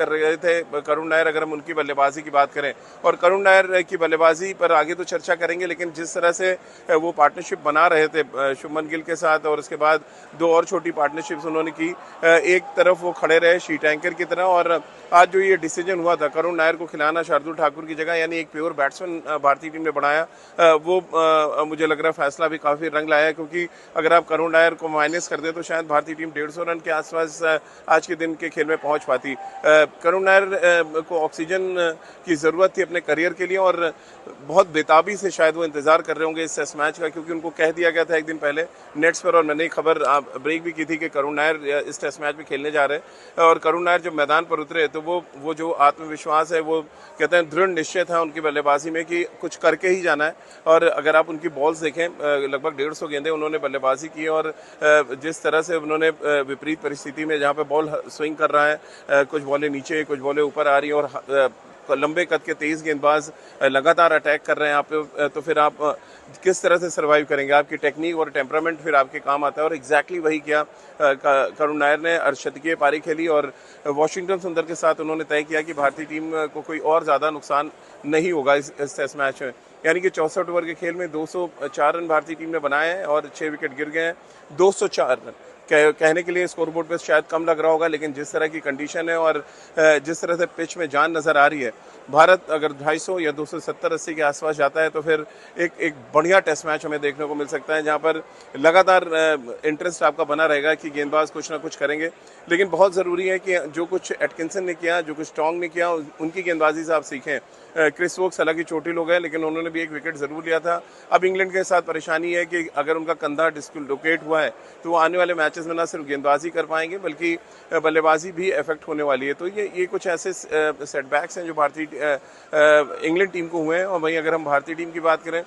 कर रहे थे करुण नायर, अगर हम उनकी बल्लेबाजी की बात करें, और करुण नायर की बल्लेबाजी पर आगे तो चर्चा करेंगे, लेकिन जिस तरह से वो पार्टनरशिप बना रहे थे शुभमन गिल के साथ, और उसके बाद दो और छोटी पार्टनरशिप्स उन्होंने की, एक तरफ वो खड़े रहे शीट एंकर की तरह, और आज जो ये डिसीजन हुआ था करुण नायर को खिलाना शार्दुल ठाकुर की जगह, यानी एक प्योर बैट्समैन भारतीय टीम ने बनाया, वो मुझे लग रहा है फैसला भी काफ़ी रंग लाया है, क्योंकि अगर आप करुण नायर को माइनस कर दे तो शायद भारतीय टीम 150 रन के आसपास आज के दिन के खेल में पहुंच पाती। करुण नायर को ऑक्सीजन की ज़रूरत थी अपने करियर के लिए, और बहुत बेताबी से शायद वो इंतज़ार कर रहे होंगे इस टेस्ट मैच का, क्योंकि उनको कह दिया गया था एक दिन पहले नेट्स पर, और मैंने खबर ब्रेक भी की थी कि करुण नायर इस टेस्ट मैच में खेलने जा रहे हैं। और करुण नायर जब मैदान पर उतरे तो वो जो आत्मविश्वास है, वो कहते हैं दृढ़ निश्चय था उनकी बल्लेबाजी में कि कुछ करके ही जाना है। और अगर आप उनकी बॉल्स देखें, लगभग 150 गेंदें उन्होंने बल्लेबाजी की, और जिस तरह से उन्होंने विपरीत परिस्थिति में जहाँ पे बॉल स्विंग कर रहा है, कुछ बॉलें नीचे कुछ बॉलें ऊपर आ रही हैं, और लंबे कद के तेज गेंदबाज लगातार अटैक कर रहे हैं आप पे, तो फिर आप किस तरह से सर्वाइव करेंगे? आपकी टेक्निक और टेम्परामेंट फिर आपके काम आता है, और एग्जैक्टली वही किया करुण नायर ने। अर्धशतकीय पारी खेली, और वॉशिंगटन सुंदर के साथ उन्होंने तय किया कि भारतीय टीम को कोई और ज़्यादा नुकसान नहीं होगा इस टेस्ट मैच में। यानी कि 64 ओवर के खेल में 204 रन भारतीय टीम ने बनाए हैं, और 6 विकेट गिर गए हैं। 204 रन कहने के लिए स्कोरबोर्ड पे शायद कम लग रहा होगा, लेकिन जिस तरह की कंडीशन है और जिस तरह से पिच में जान नज़र आ रही है, भारत अगर 250 या 270-80 के आसपास जाता है तो फिर एक बढ़िया टेस्ट मैच हमें देखने को मिल सकता है, जहां पर लगातार इंटरेस्ट आपका बना रहेगा कि गेंदबाज कुछ ना कुछ करेंगे। लेकिन बहुत ज़रूरी है कि जो कुछ एटकिंसन ने किया, जो कुछ स्ट्रॉन्ग ने किया, उनकी गेंदबाजी से आप सीखें। क्रिस वोक्स हालांकि चोटिल हो गए, लेकिन उन्होंने भी एक विकेट ज़रूर लिया था। अब इंग्लैंड के साथ परेशानी है कि अगर उनका कंधा डिस्लोकेट हुआ है तो वो आने वाले मैचेस में ना सिर्फ गेंदबाजी कर पाएंगे, बल्कि बल्लेबाजी भी इफेक्ट होने वाली है। तो ये कुछ ऐसे सेटबैक्स हैं जो भारतीय इंग्लैंड टीम को हुए हैं। और वहीं अगर हम भारतीय टीम की बात करें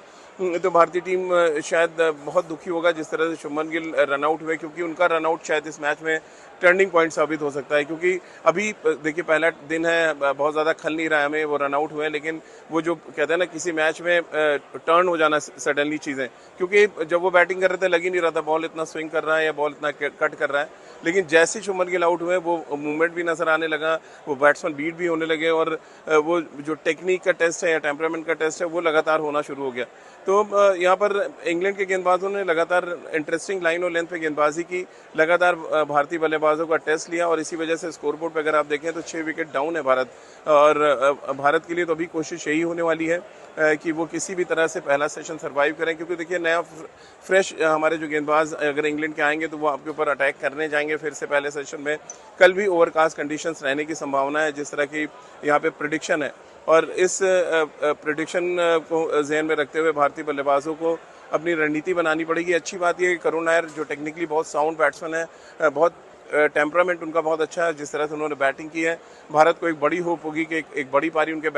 तो भारतीय टीम शायद बहुत दुखी होगा जिस तरह से शुभमन गिल रनआउट हुए, क्योंकि उनका रनआउट शायद इस मैच में टर्निंग पॉइंट साबित हो सकता है। क्योंकि अभी देखिए पहला दिन है, बहुत ज़्यादा खल नहीं रहा है हमें, वो रनआउट हुए, लेकिन वो जो कहते हैं ना किसी मैच में टर्न हो जाना सडनली चीज़ें, क्योंकि जब वो बैटिंग कर रहे थे लग ही नहीं रहा था बॉल इतना स्विंग कर रहा है या बॉल इतना कट कर रहा है, लेकिन जैसे ही शुभमन गिल आउट हुए वो मूवमेंट भी नजर आने लगा, वो बैट्समैन बीट भी होने लगे, और वो जो टेक्निक का टेस्ट है या टेम्परामेंट का टेस्ट है वो लगातार होना शुरू हो गया। तो यहाँ पर इंग्लैंड के गेंदबाजों ने लगातार इंटरेस्टिंग लाइन और लेंथ पे गेंदबाजी की, लगातार भारतीय बल्लेबाजों का टेस्ट लिया, और इसी वजह से स्कोरबोर्ड पे अगर आप देखें तो 6 विकेट डाउन है भारत। और भारत के लिए तो अभी कोशिश यही होने वाली है कि वो किसी भी तरह से पहला सेशन सर्वाइव करें, क्योंकि देखिए नया फ्रेश हमारे जो गेंदबाज अगर इंग्लैंड के आएंगे तो वो आपके ऊपर अटैक करने जाएंगे फिर से पहले सेशन में। कल भी ओवरकास्ट कंडीशंस रहने की संभावना है जिस तरह की यहाँ पे प्रेडिक्शन है, और इस प्रेडिक्शन को जहन में रखते हुए भारतीय बल्लेबाजों को अपनी रणनीति बनानी पड़ेगी। अच्छी बात यह है कि करुण नायर जो टेक्निकली बहुत साउंड बैट्समैन है, बहुत टेम्परामेंट उनका बहुत अच्छा है, जिस तरह से उन्होंने बैटिंग की है, भारत को एक बड़ी होप होगी कि एक बड़ी पारी उनके